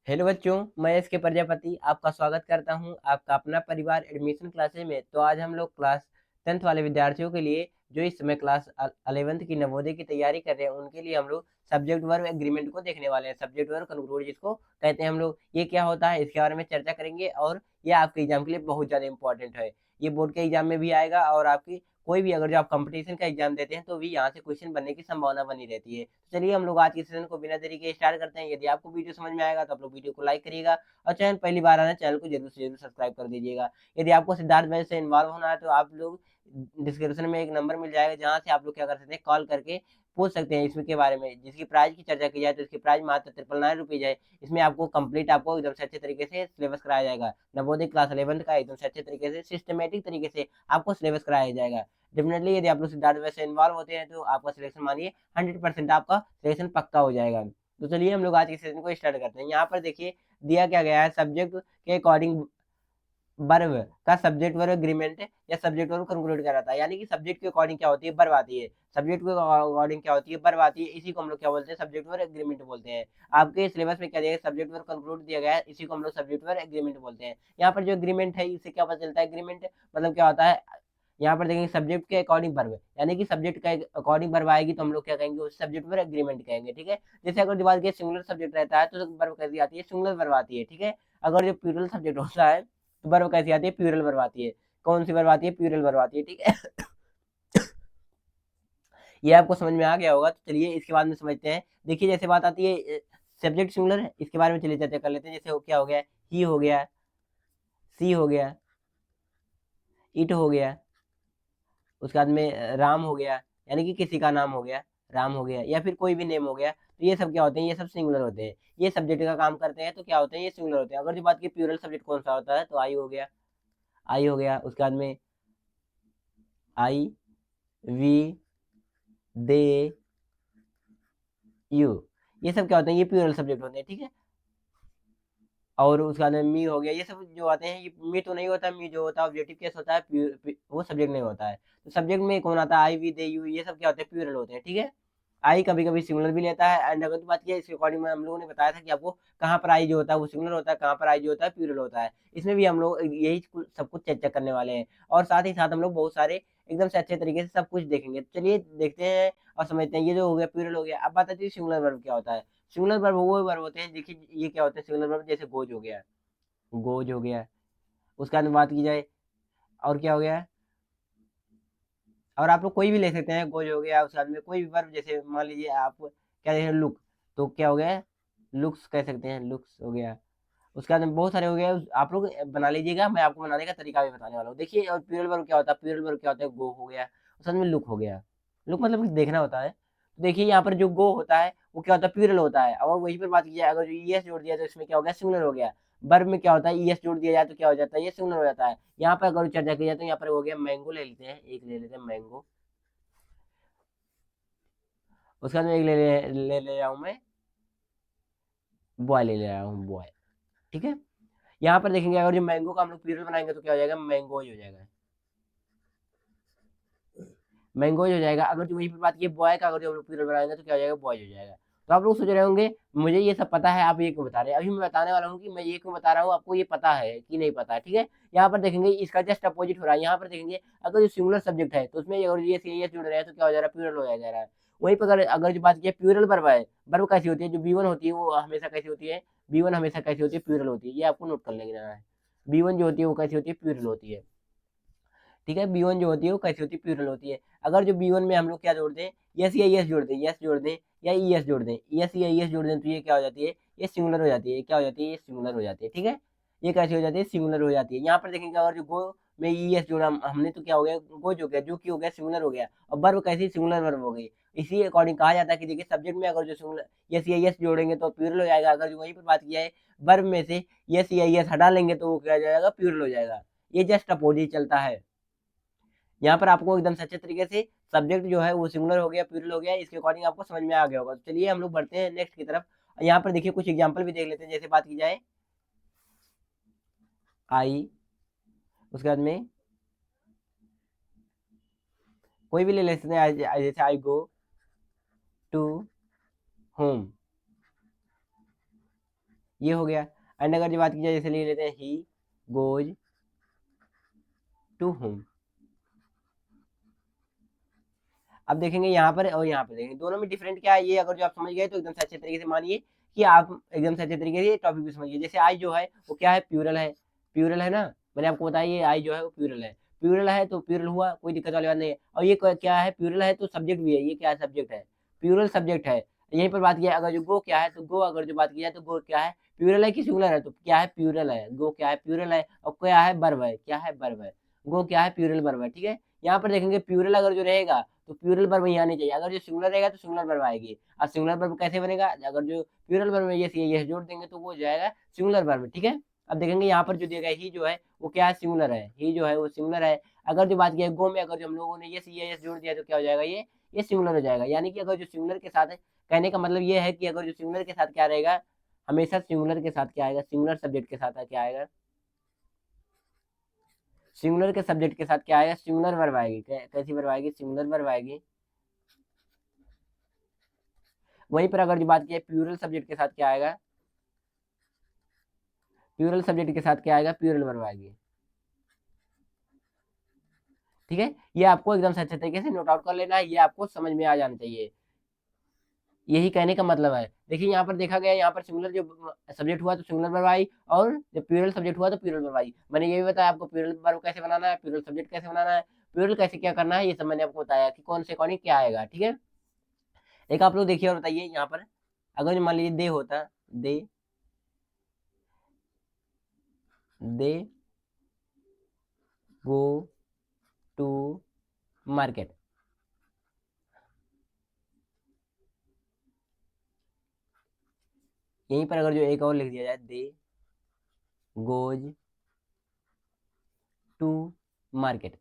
Hello बच्चों, मैं S के प्रजापति आपका स्वागत करता हूं आपका अपना परिवार एडमिशन क्लासेस में। तो आज हम लोग क्लास 10th वाले विद्यार्थियों के लिए जो इस समय क्लास 11th की नवोदय की तैयारी कर रहे हैं उनके लिए हम लोग सब्जेक्ट वर्ब एग्रीमेंट को देखने वाले हैं। सब्जेक्ट वर्ब कंक्लूड जिसको कहते हैं हम लोग, ये क्या होता है इसके बारे में चर्चा करेंगे और ये आपके एग्जाम के लिए बहुत ज़्यादा इंपॉर्टेंट है। ये बोर्ड के एग्जाम में भी आएगा और आपकी कोई भी अगर जो आप कंपटीशन का एग्जाम देते हैं तो भी यहाँ से क्वेश्चन बनने की संभावना बनी रहती है। तो चलिए हम लोग आज के सेशन को बिना देरी के स्टार्ट करते हैं। यदि आपको वीडियो समझ में आएगा तो आप लोग वीडियो को लाइक करिएगा और चैनल पहली बार आना चैनल को जरूर से जरूर सब्सक्राइब कर दीजिएगा। यदि आपको सिद्धार्थ बैंक से इन्वॉल्व होना है तो आप लोग डिस्क्रिप्शन में एक नंबर मिल जाएगा जहाँ से आप लोग क्या कर सकते हैं, कॉल करके पूछ सकते हैं इसमें के बारे में। जिसकी प्राइस की चर्चा की जाए तो इसकी प्राइस मात्र 999 है। इसमें आपको कंप्लीट आपको एकदम से अच्छे तरीके से सिलेबस कराया जाएगा। नवोदय क्लास 11th का एकदम से अच्छे तरीके से सिस्टमेटिक तरीके से आपको सिलेबस कराया जाएगा। डेफिनेटली यदि आप लोग सिद्धार्थ वैसे इन्वॉल्व होते हैं तो आपका सिलेक्शन मानिए 100% आपका सिलेक्शन पक्का हो जाएगा। तो चलिए हम लोग आज के सेशन को स्टार्ट करते हैं। यहाँ पर देखिए दिया क्या गया है, सब्जेक्ट के अकॉर्डिंग वर्ब का सब्जेक्ट वर्ब एग्रीमेंट या सब्जेक्ट वर्ब कंक्लूड कराता है। यानी कि सब्जेक्ट के अकॉर्डिंग क्या होती है, वर्ब आती है। सब्जेक्ट के अकॉर्डिंग क्या होती है, वर्ब आती है। इसी को हम लोग क्या बोलते हैं, सब्जेक्ट वर्ब एग्रीमेंट बोलते हैं। आपके सिलेबस में क्या दिया गया, सब्जेक्ट वर्ब कंक्लूड दिया गया है, इसी को हम लोग सब्जेक्ट वर्ब एग्रीमेंट बोलते हैं। यहाँ पर जो एग्रीमेंट है इससे क्या पता चलता है, एग्रीमेंट मतलब क्या होता है। यहाँ पर देखेंगे सब्जेक्ट के अकॉर्डिंग वर्ब, यानी कि सब्जेक्ट का अकॉर्डिंग वर्ब आएगी तो हम लोग क्या कहेंगे, उस सब्जेक्ट पर एग्रीमेंट कहेंगे। ठीक है, जैसे अगर बात की सिंगुलर सब्जेक्ट रहता है तो वर्ब कैसी आती है, सिंगुलर वर्ब आती है। ठीक है, अगर जो प्लूरल सब्जेक्ट होता है तो वर्ब कैसी आती है, प्लूरल वर्ब आती है। कौन सी वर्ब आती है, प्लूरल वर्ब आती है। ठीक है ये आपको समझ में आ गया होगा। तो चलिए इसके बाद में समझते हैं। देखिए जैसे बात आती है सब्जेक्ट सिंगुलर है, इसके बारे में चलिए चर्चा कर लेते हैं। जैसे क्या हो गया, ही हो गया, सी हो गया, इट हो गया, उसके बाद में राम हो गया, यानी कि किसी का नाम हो गया, राम हो गया, या फिर कोई भी नेम हो गया। तो ये सब क्या होते हैं, ये सब सिंगुलर होते हैं। ये सब्जेक्ट का काम करते हैं तो क्या होते हैं, ये सिंगुलर होते हैं। अगर जो बात की प्लूरल सब्जेक्ट कौन सा होता है तो आई हो गया, आई हो गया, उसके बाद में आई, वी, दे, यू, ये सब क्या होते हैं, ये प्लूरल सब्जेक्ट होते हैं। ठीक है, और उसके बाद में मी हो गया। ये सब जो आते हैं, ये मी तो नहीं होता, मी जो होता है ऑब्जेक्टिव केस होता है, वो सब्जेक्ट नहीं होता है। तो सब्जेक्ट में कौन आता है, आई, वी, दे, यू, ये सब क्या होते हैं, प्लूरल होते हैं। ठीक है, आई कभी कभी सिंगुलर भी लेता है। एंड अगर तो बात की इसके अकॉर्डिंग में हम लोगों ने बताया था कि आपको कहाँ पर आई जो होता है वो सिंगुलर होता है, कहाँ पर आई जो होता है प्लूरल होता है। इसमें भी हम लोग यही सब कुछ चर्चा करने वाले हैं और साथ ही साथ हम लोग बहुत सारे एकदम से अच्छे तरीके से सब कुछ देखेंगे। तो चलिए देखते हैं और समझते हैं। ये जो हो गया प्लूरल हो गया। अब बात आती है सिंगुलर वर्ब क्या होता है। सिंगुलर वर्ब वो वर्ब होते हैं, देखिए ये क्या होते हैं सिंगुलर वर्ब, जैसे गोज हो गया, गोज हो गया। उसके बाद में बात की जाए और क्या हो गया, और आप लोग कोई भी ले सकते हैं, गोज हो गया। उसके बाद में कोई भी वर्ब, जैसे मान लीजिए आप क्या है, लुक, तो क्या हो गया, लुक्स कह सकते हैं, लुक्स हो गया। उसके बाद में बहुत सारे हो गए, आप लोग बना लीजिएगा, मैं आपको बनाने का तरीका भी बताने वाला हूँ। देखिए और प्यूरल वर्ब क्या होता है, प्यूरल वर्ब क्या होता है, गो हो गया, उसके बाद में लुक हो गया। लुक मतलब कुछ देखना होता है। तो देखिए यहाँ पर जो गो होता है वो क्या होता है, प्यूरल होता है। और वहीं पर बात की जाए, अगर जो ईएस जोड़ दिया तो इसमें क्या हो गया, सिंगुलर हो गया। वर्ब में क्या होता है, ईएस जोड़ दिया जाए तो क्या हो जाता है, ये सिंगुलर हो जाता है। यहाँ पर अगर चर्चा की जाए तो यहाँ पर हो गया मैंगो, ले लेते हैं एक, ले लेते हैं मैंगो। उसके बाद में एक ले ले रहा हूँ मैं, बॉय ले ले रहा हूँ, बॉय। ठीक है, यहाँ पर देखेंगे अगर जो मैंगो का हम लोग प्लूरल बनाएंगे तो क्या हो जाएगा, मैंगोज हो जाएगा, मैंगोज हो जाएगा। अगर जो वहीं पर बात की बॉय का अगर जो हम लोग प्लूरल बनाएंगे तो क्या हो जाएगा, बॉयज हो जाएगा। तो आप लोग सोच रहे होंगे मुझे ये सब पता है, आप ये क्यों बता रहे हैं। अभी मैं बताने वाला हूँ कि मैं ये क्यों बता रहा हूँ, आपको ये पता है कि नहीं पता है। ठीक है, यहाँ पर देखेंगे इसका जस्ट अपोजिट हो रहा है। यहाँ पर देखेंगे अगर जो सिंगुलर सब्जेक्ट है तो उसमें अगर ये जुड़ रहा है तो क्या हो जा रहा है, प्लूरल हो जा रहा है। वहीं पर अगर अगर जो बात की प्लूरल वर्ब है, वर्ब कैसी होती है, जो बी वन होती है वो हमेशा कैसी होती है, बी वन हमेशा कैसी होती है, प्लूरल होती है। ये आपको नोट कर लेना है। बी वन जो होती है वो कैसी होती है, प्लूरल होती है। ठीक है, बी वन जो होती है वो कैसी होती है, प्लूरल होती है। अगर जो बी वन में हम लोग क्या जोड़ते हैं, यस या यस जोड़ दें, यस जोड़ दें या ई एस जोड़ दें, यस या यस जोड़ दें तो ये क्या हो जाती है, ये सिंगुलर हो जाती है। क्या हो जाती है, ये सिंगुलर हो जाती है। ठीक है, ये कैसी हो जाती है, सिंगुलर हो जाती है। यहाँ पर देखेंगे अगर जो गो में ई एस जोड़ा हमने तो क्या हो गया, गो जो गया, जो की हो गया, सिंगुलर हो गया। और वर्ब कैसी, सिंगुलर वर्ब हो गई। इसी अकॉर्डिंग कहा जाता है कि देखिए सब्जेक्ट में अगर जो सिंगुलर यस या यस जोड़ेंगे तो प्लूरल हो जाएगा। अगर जो वहीं पर बात किया है वर्ब में से यस या यस हटा लेंगे तो वो क्या हो जाएगा, प्लूरल हो जाएगा। ये जस्ट अपोजिट चलता है। यहाँ पर आपको एकदम सच्चे तरीके से सब्जेक्ट जो है वो सिंगुलर हो गया, प्लूरल हो गया, इसके अकॉर्डिंग आपको समझ में आ गया होगा। तो चलिए हम लोग बढ़ते हैं नेक्स्ट की तरफ। यहाँ पर देखिए कुछ एग्जांपल भी देख लेते हैं। जैसे बात की जाए आई, उसके बाद में कोई भी ले लेते हैं, जैसे आई गो टू होम, ये हो गया। एंड अगर जो बात की जाए, जैसे ले लेते हैं ही गोज टू होम। अब देखेंगे यहाँ पर और यहाँ पर देखेंगे, दोनों में डिफरेंट क्या है, ये अगर जो आप समझ गए तो एकदम से अच्छे तरीके से मानिए कि आप एकदम से अच्छे तरीके से टॉपिक भी समझिए। जैसे आई जो है वो क्या है, प्यूरल है। प्यूरल है ना, मैंने आपको बताया ये आई जो है वो प्यूरल है। प्यूरल है तो प्यूरल हुआ, कोई दिक्कत वाली बात नहीं है। और ये क्या है, प्यूरल है तो सब्जेक्ट भी है, ये क्या है, सब्जेक्ट है। प्यूरल सब्जेक्ट है। यहीं पर बात किया, अगर जो गो क्या है तो गो, अगर जो बात की जाए तो गो क्या है, प्यूरल है कि सिंगुलर है, तो क्या है, प्यूरल है। गो क्या है, प्यूरल है। और क्या है, वर्ब है। क्या है, वर्ब है। गो क्या है, प्यूरल वर्ब है। ठीक है, यहाँ पर देखेंगे प्यूरल अगर जो रहेगा तो प्यूरल वर्ब यहाँ नहीं चाहिए, अगर जो सिंगुलर रहेगा तो सिंगुलर वर्ब आएगी। अब सिंगुलर वर्ब कैसे बनेगा, अगर जो प्यूरल वर्ब में ये जोड़ देंगे तो वो हो जाएगा सिंगुलर वर्ब। ठीक है, अब देखेंगे यहाँ पर जो दिया गया ही जो है वो क्या है, सिंगुलर है। ही जो है वो सिंगुलर है। अगर जो बात की है गो में, अगर जो हम लोगों ने यस जोड़ दिया तो क्या हो जाएगा, ये सिंगुलर हो जाएगा। यानी कि अगर जो सिंगुलर के साथ है, कहने का मतलब ये है कि अगर जो सिंगुलर के साथ क्या रहेगा, हमेशा सिंगुलर के साथ क्या आएगा, सिंगुलर सब्जेक्ट के साथ क्या आएगा, सिंगुलर के सब्जेक्ट के साथ क्या आएगा, सिंगुलर वर्ब आएगी। कैसी वर्ब आएगी, सिंगुलर वर्ब आएगी। वहीं पर अगर जो बात की है प्यूरल सब्जेक्ट के साथ क्या आएगा, प्यूरल सब्जेक्ट के साथ क्या आएगा, प्यूरल वर्ब आएगी। ठीक है, ये आपको एकदम से अच्छे तरीके से नोट आउट कर लेना है, ये आपको समझ में आ जाना चाहिए। यही कहने का मतलब है। देखिए यहाँ पर देखा गया, यहाँ पर सिंगुलर जो सब्जेक्ट हुआ तो सिंगुलर वर्ब आई, और जब प्यूरल सब्जेक्ट हुआ तो प्यूरल वर्ब आई। मैंने ये भी बताया आपको प्यूरल वर्ब कैसे बनाना है, प्यूरल सब्जेक्ट कैसे बनाना है, प्यूरल कैसे क्या करना है, ये सब मैंने आपको बताया कि कौन से अकॉर्डिंग क्या आएगा। ठीक है, एक आप लोग देखिए और बताइए यहाँ पर, अगर जो मान लीजिए दे होता, दे दे गो टू मार्केट, यहीं पर अगर जो एक और लिख दिया जाए, दे गोज टू मार्केट,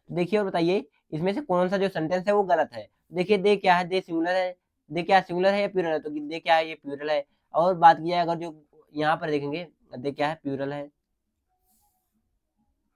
देखिए और बताइए इसमें से कौन सा जो सेंटेंस है वो गलत है। देखिए दे क्या है, दे सिंगुलर है। दे क्या सिंगुलर है या प्लूरल है, तो दे क्या है, ये प्लूरल है। और बात की जाए अगर जो यहाँ पर देखेंगे, दे क्या है, प्लूरल है।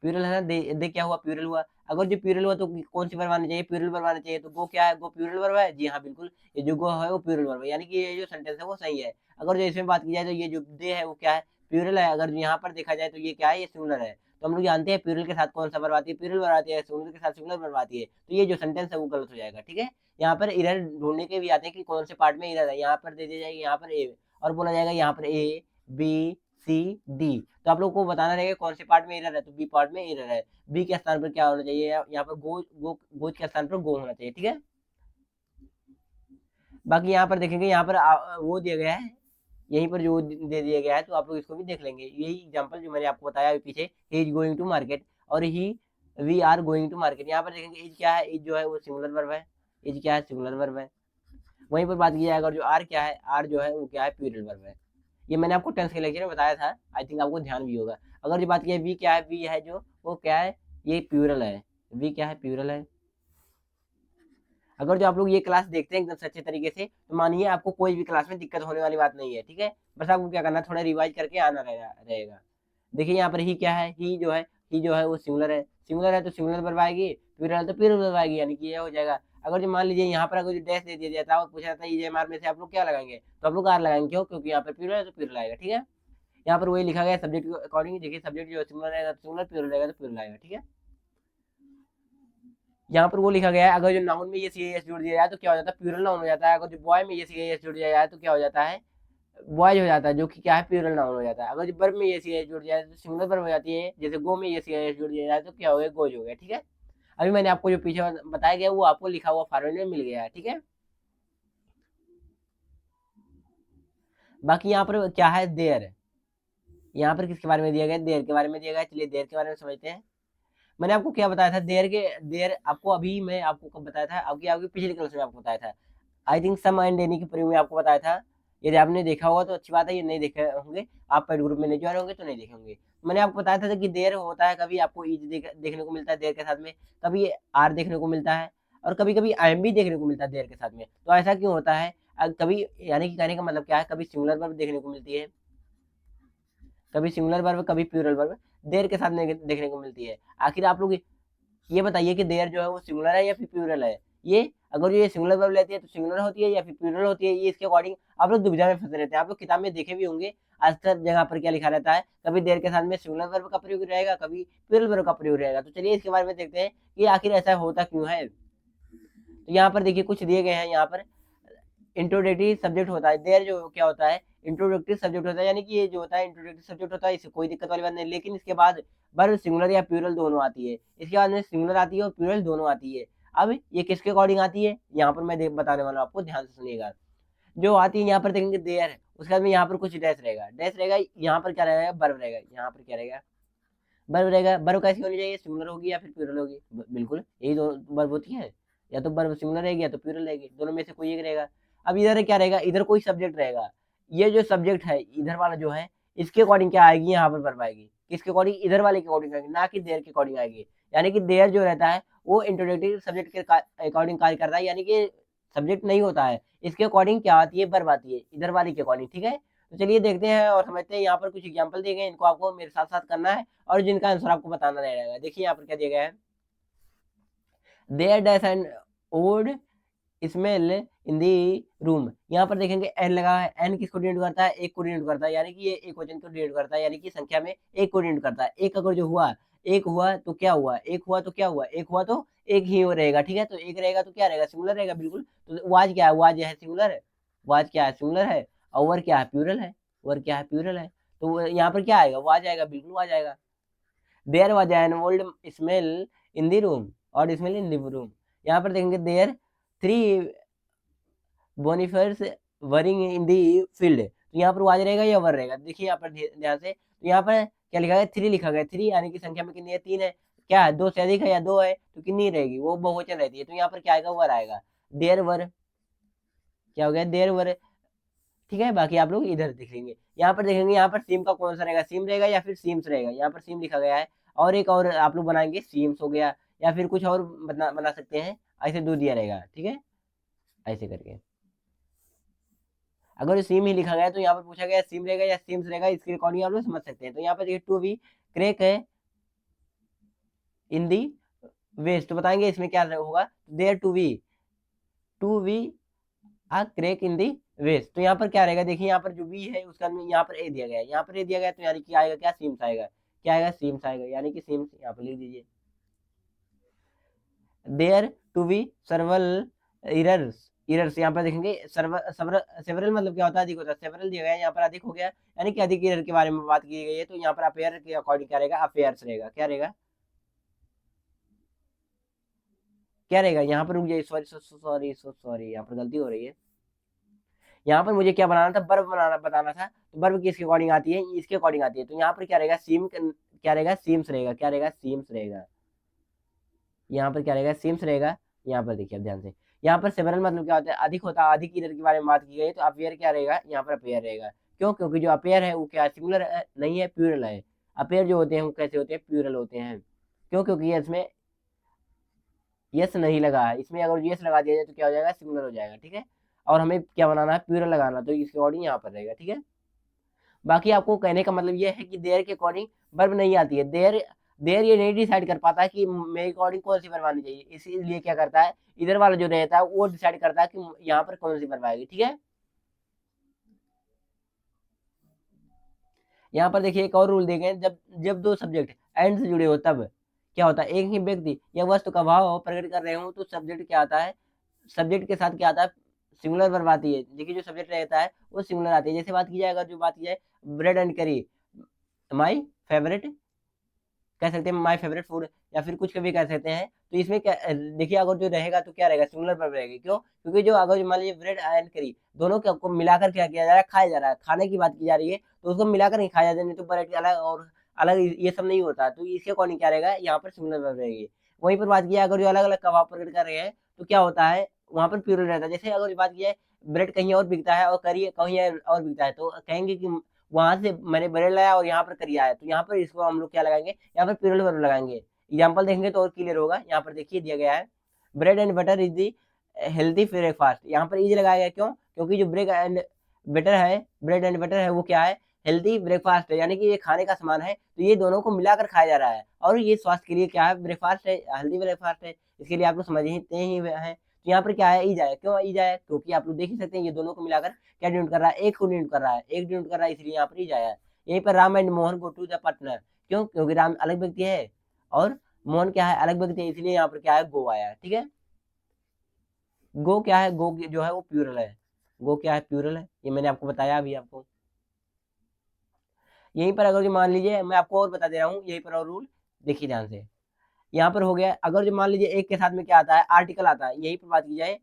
प्लूरल है ना, दे क्या हुआ, प्लूरल हुआ। अगर जो प्लूरल हुआ तो कौन सी वर्ब आनी चाहिए, प्लूरल वर्ब आनी चाहिए। तो गो क्या है, गो प्लूरल वर्ब है। जी हाँ बिल्कुल, ये जो गो है वो प्लूरल वर्ब है, यानी कि ये जो सेंटेंस है वो सही है। अगर जो इसमें बात की जाए तो ये जो दे है वो क्या है, प्लूरल है। अगर यहाँ पर देखा जाए तो ये क्या है, ये सिंगुलर है। तो हम लोग जानते हैं प्लूरल के साथ कौन सा वर्ब आती है, प्लूरल वर्ब आती है। सिंगुलर के साथ सिंगुलर वर्ब आती है, तो ये जो सेंटेंस है वो गलत हो जाएगा। ठीक है, यहाँ पर एरर ढूंढने के भी आते हैं कि कौन से पार्ट में एरर है। यहाँ पर दे दी जाएगी, यहाँ पर ए, और बोला जाएगा यहाँ पर ए बी सी डी। तो आप लोग को बताना रहेगा कौन से पार्ट में एरर है, तो बी पार्ट में एरर है। बी के स्थान पर क्या होना चाहिए, यहाँ पर गोज के स्थान पर गो होना चाहिए। ठीक है, बाकी यहाँ पर देखेंगे, यहाँ पर वो दिया गया है, यहीं पर जो दे दिया गया है, तो आप लोग इसको भी देख लेंगे। यही एग्जांपल जो मैंने आपको बताया अभी पीछे, he is going to market और he we are going to market. यहाँ पर देखेंगे इज क्या है, इज जो है वो सिंगुलर वर्ब है। इज क्या है, सिंगुलर वर्ब है। वहीं पर बात की जाए अगर जो आर क्या है, आर जो है वो क्या है, प्लूरल वर्ब है। ये मैंने आपको टेंथ के लेक्चर में बताया था, आई थिंक आपको ध्यान भी होगा। अगर जो बात की है वी क्या है, वी है जो वो क्या है, ये प्लूरल है। वी क्या है, प्लूरल है। अगर जो आप लोग ये क्लास देखते हैं एकदम सच्चे तरीके से, तो मानिए आपको कोई भी क्लास में दिक्कत होने वाली बात नहीं है। ठीक है, बस आपको क्या करना है, थोड़ा रिवाइज करके आना रहेगा। देखिए यहाँ पर ही क्या है, ही जो है, ही जो है वो सिंगुलर है। सिंगुलर है तो सिंगुलर वर्ब आएगी, प्लूरल है तो प्लूरल वर्ब आएगी, यानी कि ये हो जाएगा। अगर जो मान लीजिए यहाँ पर अगर जो डैश दे दिया जाता है और पूछा जाता है ईजेएमआर में से आप लोग क्या लगाएंगे, तो आप लोग आर लगाएंगे। क्यों, क्योंकि यहाँ पर प्लूरल है तो प्लूरल आएगा। ठीक है, यहाँ पर वही लिखा गया सब्जेक्ट के अकॉर्डिंग। देखिए सब्जेक्ट जो सिंगुलर रहेगा तो सिंगुलर, प्लूरल रहेगा तो प्लूरल आएगा। ठीक है, यहाँ पर वो लिखा गया है, अगर जो नाउन में ये सी एस जोड़ दिया जाए तो क्या हो जाता है, प्लूरल नाउन हो जाता है। अगर जो बॉय में ये सी एस जोड़ दिया जाए तो क्या हो जाता है, बॉयज हो जाता है, जो कि क्या है, प्लूरल नाउन हो जाता है। अगर जो वर्ब में ये सी एस जुड़ जाए तो सिंगुलर वर्ब हो जाती है। जैसे गो में ये सी एस जुड़ दिया जाए तो क्या हो गया, गोज हो गया। ठीक है, अभी मैंने आपको जो पीछे बताया गया वो आपको लिखा हुआ फॉर्मेट में मिल गया है। ठीक है, बाकी यहाँ पर क्या है, देयर। यहाँ पर किसके बारे में दिया गया, देयर के बारे में दिया गया। चलिए देयर के बारे में समझते हैं। मैंने आपको क्या बताया था, देयर आपको अभी मैं आपको कब बताया था, आपकी आपकी पिछली क्लास में आपको बताया था। I think some and any के प्रयोग में आपको बताया था। यदि आपने देखा होगा तो अच्छी बात है, ये नहीं देखे होंगे, आप पेड ग्रुप में नहीं ज्वाइन होंगे तो नहीं देखे होंगे। मैंने आपको बताया था कि देर होता है, कभी आपको ईज देखने को मिलता है देर के साथ में, कभी आर देखने को मिलता है, और कभी कभी आई एम भी देखने को मिलता है देर के साथ में। तो ऐसा क्यों होता है, कभी, यानी कि कहने का मतलब क्या है, कभी सिंगुलर वर्ब देखने को मिलती है, कभी सिंगुलर वर्ब, कभी प्लूरल वर्ब देर के साथ देखने को मिलती है। आखिर आप लोग ये बताइए कि देयर जो है वो सिंगुलर है या फिर प्लूरल है, ये अगर ये सिंगुलर वर्ब लेती है तो सिंगुलर होती है या फिर प्लूरल होती है, ये इसके अकॉर्डिंग आप लोग दुविधा में फंसे रहते हैं। आप लोग किताब में देखे भी होंगे, अक्सर जगह पर क्या लिखा रहता है, कभी देयर के साथ में सिंगुलर वर्ब का प्रयोग रहेगा, कभी प्लूरल वर्ब का प्रयोग रहेगा। तो चलिए इसके बारे में देखते हैं कि आखिर ऐसा होता क्यों है। तो यहाँ पर देखिए कुछ दिए गए हैं। यहाँ पर इंट्रोडक्टरी सब्जेक्ट होता है, देयर जो क्या होता है, इंट्रोडक्टरी सब्जेक्ट होता है, यानी कि ये जो होता है इंट्रोडक्टरी सब्जेक्ट होता है, इससे कोई दिक्कत वाली बात नहीं। लेकिन इसके बाद वर्ब सिंगुलर या प्लूरल दोनों आती है, इसके बाद में सिंगुलर आती है और प्लूरल दोनों आती है। अब ये किसके अकॉर्डिंग आती है, यहाँ पर मैं बताने वाला हूँ आपको, ध्यान से सुनिएगा। जो आती है यहाँ पर देखेंगे देयर है, उसके बाद में यहाँ पर कुछ डैश रहेगा, डैश रहेगा, यहाँ पर क्या रहेगा, वर्ब रहेगा, यहाँ पर क्या रहेगा, वर्ब रहेगा। वर्ब कैसी होनी चाहिए, सिंगुलर होगी या फिर प्लूरल होगी, बिल्कुल यही दो वर्ब होती है, या तो वर्ब सिंगुलर रहेगी या तो प्लूरल रहेगी, दोनों में से कोई एक रहेगा। अब इधर क्या रहेगा, इधर कोई सब्जेक्ट रहेगा, ये जो सब्जेक्ट है इधर वाला जो है, इसके अकॉर्डिंग क्या आएगी, यहाँ पर वर्ब आएगी, किसके अकॉर्डिंग, इधर वाले के अकॉर्डिंग आएगी, ना कि देयर के अकॉर्डिंग आएगी। यानी कि देयर जो रहता है वो इंट्रोडक्टरी सब्जेक्ट के अकॉर्डिंग कार्य करता है, यानी कि सब्जेक्ट नहीं होता है, इसके अकॉर्डिंग क्या आती है, वर्ब आती है, इधर वाले के अकॉर्डिंग। ठीक है, तो चलिए देखते हैं और समझते हैं। यहाँ पर कुछ एग्जाम्पल दिए गए, इनको आपको मेरे साथ साथ करना है और जिनका आंसर आपको बताना रहेगा। देखिए यहाँ पर क्या दिया गया है, there dash and odd smell in the room. यहाँ पर देखेंगे एन लगा है, एन किसको डिनोट करता है, एक को डिनोट करता है, यानी कि ये एक वचन को डिनोट करता है, यानी कि संख्या में एक को डिनोट करता है। एक अगर जो हुआ, एक हुआ तो क्या हुआ, एक हुआ तो क्या हुआ, एक हुआ तो एक ही रहेगा। ठीक है, तो एक रहेगा तो क्या रहेगा, सिंगुलर रहेगा, बिल्कुल। तो वाज क्या है, वाज है सिंगुलर है, वाज क्या है, सिंगुलर है, और वर क्या है, प्लूरल है, वर क्या है, प्लूरल है। तो यहाँ पर क्या आएगा, वाज आएगा, बिल्कुल वाज आएगा। There was an old smell in the room, और स्मेल इन द रूम। यहाँ पर देखेंगे there three bonfires warring in the field. तो यहाँ पर वाज रहेगा या वर रहेगा, देखिए यहाँ पर ध्यान से। तो यहाँ पर क्या लिखा गया, थ्री लिखा गया, थ्री यानी कि संख्या में कितनी है, तीन है, क्या है, दो से अधिक है या दो है तो कितनी रहेगी, वो बहुवचन रहती है, तो यहाँ पर क्या आएगा, वर आएगा। देयर वर क्या हो गया, देयर वर। ठीक है, बाकी आप लोग इधर देख लेंगे। यहाँ पर देखेंगे, यहाँ पर सीम का कौन सा रहेगा, सीम रहेगा या फिर सीम्स रहेगा, यहाँ पर सीम लिखा गया है, और एक और आप लोग बनाएंगे सीम्स हो गया, या फिर कुछ और बना सकते हैं, ऐसे दो दिया रहेगा। ठीक है, ऐसे करके अगर सीम ही लिखा गया है, तो यहाँ पर पूछा गया सीम रहेगा या सीम्स रहेगा, इसके अकॉर्डिंग आप लोग समझ सकते हैं। तो यहाँ पर देखिए टू बी क्रेक है इन दी वेस्ट, तो बताएंगे इसमें क्या होगा, there to be a crack in the vest. तो यहाँ पर क्या रहेगा, देखिए यहाँ पर जो बी है उसका यहाँ पर ए दिया गया है, यहाँ पर ए दिया गया है, तो यानी कि आएगा क्या, सीम्स आएगा, क्या आएगा, सीम्स आएगा, यानी कि सीम्स यहाँ पर लिख दीजिए। There to be several errors, errors यहाँ पर देखेंगे सेवरल मतलब क्या होता है, अधिक होता है, सेवरल दिया गया है, यहाँ पर अधिक हो गया, यानी कि अधिक इरर के बारे में बात की गई है। तो यहाँ पर अपेयर के अकॉर्डिंग क्या रहेगा, अपेयर्स रहेगा, क्या रहेगा, क्या रहेगा, यहाँ पर रुक जाइए, सॉरी यहाँ पर गलती हो रही है। यहाँ पर मुझे क्या बनाना था, वर्ब बताना था, तो वर्ब किसके अकॉर्डिंग आती है, इसके अकॉर्डिंग आती है। तो यहाँ पर क्या रहेगा, सीम क्या रहेगा, सीम्स रहेगा, क्या रहेगा, सीम्स रहेगा, यहाँ पर क्या रहेगा, सीम्स रहेगा। यहाँ पर देखिए अब ध्यान से, यहाँ पर सेवरल मतलब क्या होता है, अधिक होता है, अधिक इधर के बारे में बात की गई, तो अपेयर क्या रहेगा, यहाँ पर अपेयर रहेगा। क्यों, क्योंकि जो अपेयर है वो क्या सिंगुलर नहीं है, प्लूरल है। अपेयर जो होते हैं वो कैसे होते हैं, प्लूरल होते हैं। क्यों, क्योंकि ये इसमें यस नहीं लगा है, इसमें अगर यस लगा दिया जाए तो क्या हो जाएगा, सिंगुलर हो जाएगा। ठीक है, और हमें क्या बनाना है, प्लूरल लगाना, तो इसके अकॉर्डिंग यहाँ पर रहेगा। ठीक है, बाकी आपको कहने का मतलब ये है कि देयर के अकॉर्डिंग वर्ब नहीं आती है, देयर देयर ये नहीं डिसाइड कर पाता है कि मेरे अकॉर्डिंग कौन सी वर्ब आनी चाहिए, इसीलिए क्या करता है, इधर वाला जो रहता है वो डिसाइड करता है कि यहाँ पर कौन सी वर्ब आएगी। ठीक है, यहाँ पर देखिए एक और रूल देखे, जब जब दो सब्जेक्ट एंड से जुड़े हो तब क्या होता है, एक ही व्यक्ति या वस्तु का भाव प्रकट कर रहे हो तो सब्जेक्ट क्या आता है, सब्जेक्ट के साथ क्या आता है, सिंगुलर वर्ब आती है। देखिए जो सब्जेक्ट रहता है वो सिंगुलर आती है। जैसे बात की जाए, अगर जो बात की जाए ब्रेड एंड करी, माई फेवरेट कह सकते हैं, माय फेवरेट फूड, या फिर कुछ भी कह सकते हैं। तो इसमें क्या देखिए, अगर जो रहेगा तो क्या रहेगा, सिंगुलर वर्ब रहेगी। क्यों, क्योंकि जो अगर मान लीजिए ब्रेड एंड करी दोनों के आपको मिलाकर क्या किया जा रहा है, खाया जा रहा है, खाने की बात की जा रही है, तो उसको मिलाकर नहीं खाया जाता, नहीं तो ब्रेड अलग और अलग ये सब नहीं होता। तो इसके अकॉर्डिंग क्या रहेगा, यहाँ पर सिंगुलर वर्ब रहेगी। वहीं पर बात किया, अगर जो अलग अलग कबाब प्रकट कर रहे हैं तो क्या होता है, वहां पर प्लूरल रहता है। जैसे अगर बात की जाए ब्रेड कहीं और बिकता है और करी कहीं और बिकता है, तो कहेंगे कि वहां से मैंने ब्रेड लाया और यहाँ पर करी आया, तो यहाँ पर इसको हम लोग क्या लगाएंगे, यहाँ पर प्लूरल वर्ब लगाएंगे। एग्जाम्पल देखेंगे तो और क्लियर होगा। यहाँ पर देखिए दिया गया है, bread and butter is the healthy breakfast, यहाँ पर इज लगाया गया, क्यों, क्योंकि जो ब्रेड एंड बटर है वो क्या है, हेल्थी ब्रेकफास्ट है, यानी कि ये खाने का सामान है, तो ये दोनों को मिलाकर खाया जा रहा है, और ये स्वास्थ्य के लिए क्या है, ब्रेकफास्ट है, हेल्थी ब्रेकफास्ट है, इसके लिए आप लोग समझते ही हैं। तो यहाँ पर क्या है, ईज आया। क्यों ईज आया? क्योंकि आप लोग देख ही सकते हैं ये दोनों को मिलाकर क्या डिनोट कर रहा है, एक को डिनोट कर रहा है, एक डिनोट कर रहा है, इसलिए यहाँ पर ईज आया। यहीं पर Ram and Mohan go to the Patna, क्यों? क्योंकि राम अलग व्यक्ति है और मोहन क्या है, अलग व्यक्ति है, इसलिए यहाँ पर क्या है, गो आया। ठीक है, गो क्या है, गो जो है वो प्लूरल है, गो क्या है, प्लूरल है, ये मैंने आपको बताया अभी आपको। यहीं पर अगर जो मान लीजिए, मैं आपको और बता दे रहा हूँ यहीं पर और रूल देखिए ध्यान से। यहाँ पर हो गया, अगर जो मान लीजिए एक के साथ में क्या आता है, आर्टिकल आता है, यहीं पर बात की जाए।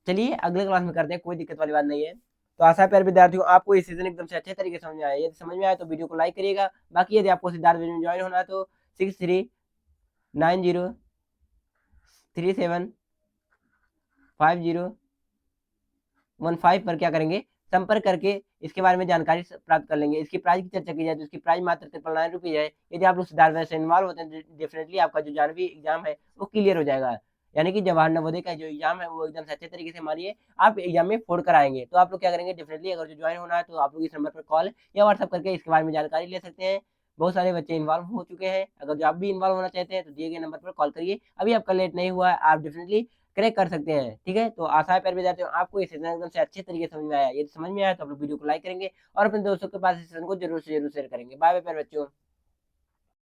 चलिए अगले क्लास में करते हैं, कोई दिक्कत वाली बात नहीं है। तो आशा है प्यारे विद्यार्थियों आपको ये सीजन एकदम से अच्छे तरीके से समझ में आया। यदि समझ में आया तो वीडियो को लाइक करिएगा। बाकी यदि आपको सिद्धार्थ में ज्वाइन होना है तो 6390375015 पर क्या करेंगे, संपर्क करके इसके बारे में जानकारी प्राप्त कर लेंगे। इसकी प्राइस की चर्चा की जाए तो इसकी प्राइस मात्र 53 रुपये है। यदि आप लोग सिद्धार्थ वैसे इन्वॉल्व होते हैं डेफिनेटली आपका जो जानवी एग्जाम है वो क्लियर हो जाएगा। यानी कि जवाहर नवोदय का जो एग्जाम है वो एकदम से अच्छे तरीके से मानिए आप एग्जाम में फोड़ कर आएंगे। तो आप लोग क्या करेंगे, डेफिनेटली अगर जो ज्वाइन होना है तो आप लोग इस नंबर पर कॉल या व्हाट्सअप करके इसके बारे में जानकारी ले सकते हैं। बहुत सारे बच्चे इन्वॉल्व हो चुके हैं, अगर जो आप भी इन्वॉल्व होना चाहते हैं तो दिए गए नंबर पर कॉल करिए। अभी आपका लेट नहीं हुआ है, आप डेफिनेटली करेक्ट कर सकते हैं। ठीक है, तो आशा है प्यारे विद्यार्थियों आपको ये सेशन एकदम से अच्छे तरीके से समझ में आया। यदि समझ में आया तो आप लोग वीडियो को लाइक करेंगे और अपने दोस्तों के पास इस सेशन को जरूर से जरूर शेयर करेंगे। बाय बाय प्यारे बच्चों।